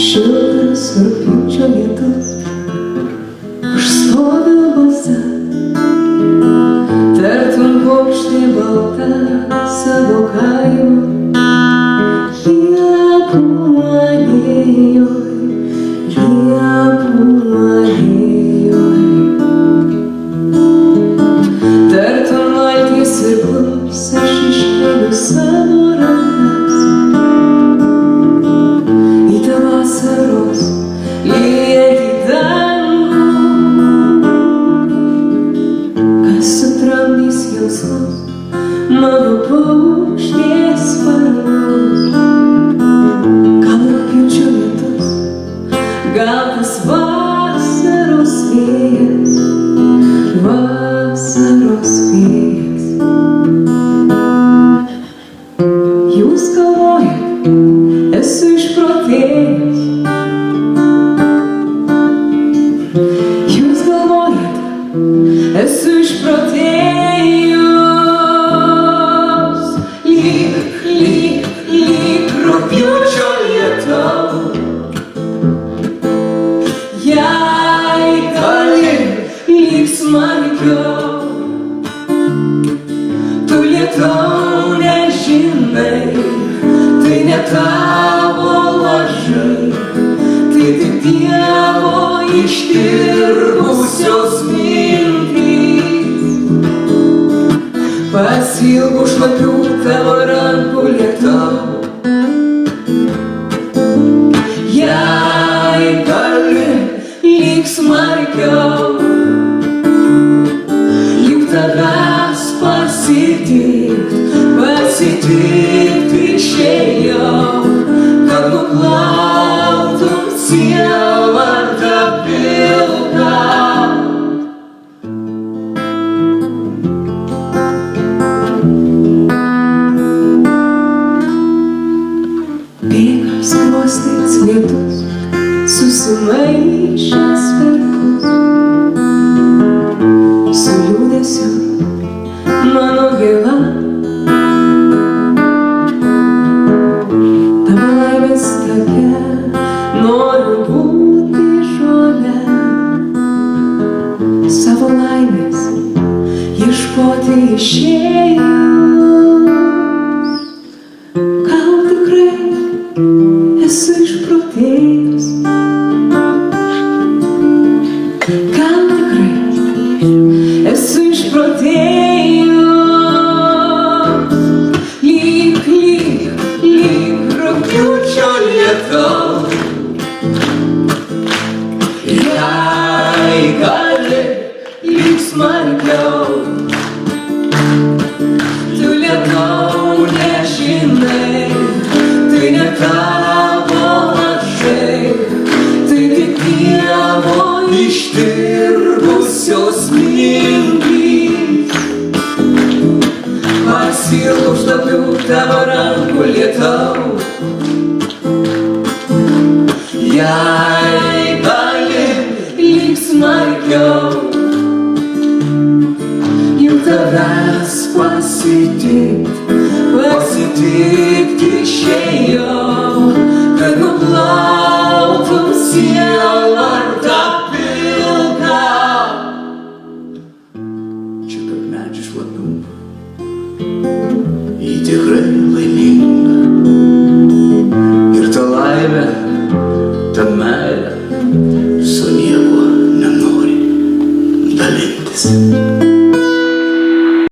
Šiltas rugpjūčio lietus užstovi balsą, tartum paukštė balta savo kaimo liepų alėjoj, liepų alėjoj. Tartum valties ir plums aš iškeliu savo rankas į tą vasaros lyjantį dangų, kas sutramdys jausmus mano paukštės sparnus. Gal rugpjūčio lietus, gal tas vasaros vėjas, vasaros vėjas. Jūs galvojat, esu išprotėjęs. Jūs galvojat, esu išprotėjus. Lyg rugpjūčio lietaus. Jei gali, lyg smarkiau. Tu lietau nežinai, tai ne tavo lažai, tai tik Dievo ištirpusios mintys. Pasiilgau šlapių tavo rankų lietau. Jei gali, lyg smarkiau, juk tavęs pasitikt išėjau, kad nuplautum sielvartą pilką. Bėga skruostais lietus, susimaišęs verkus, su liūdesiu mano gaila. Tavo laimės take noriu būti žole, savo laimės ieškoti išėjus. Gal tikrai esu išprotėjus, gal tikrai esu išprotėjus. Lyg rugpjūčio lietaus. Jei gali, lyg smarkiau. Tu lietau nežinai, tai ne tavo lažai, tai tik Dievo ištirpusios mintys. Pasiilgau šlapių tavo rankų lietau. Jei gali, lyg smarkiau, juk tavęs pasitikt išėjau, kad nuplautum sielvartą pilką. Čia tarp medžių šlapių ji tikrai laiminga. Ir ta laimė, ta meilė su niekuo nenori dalintis.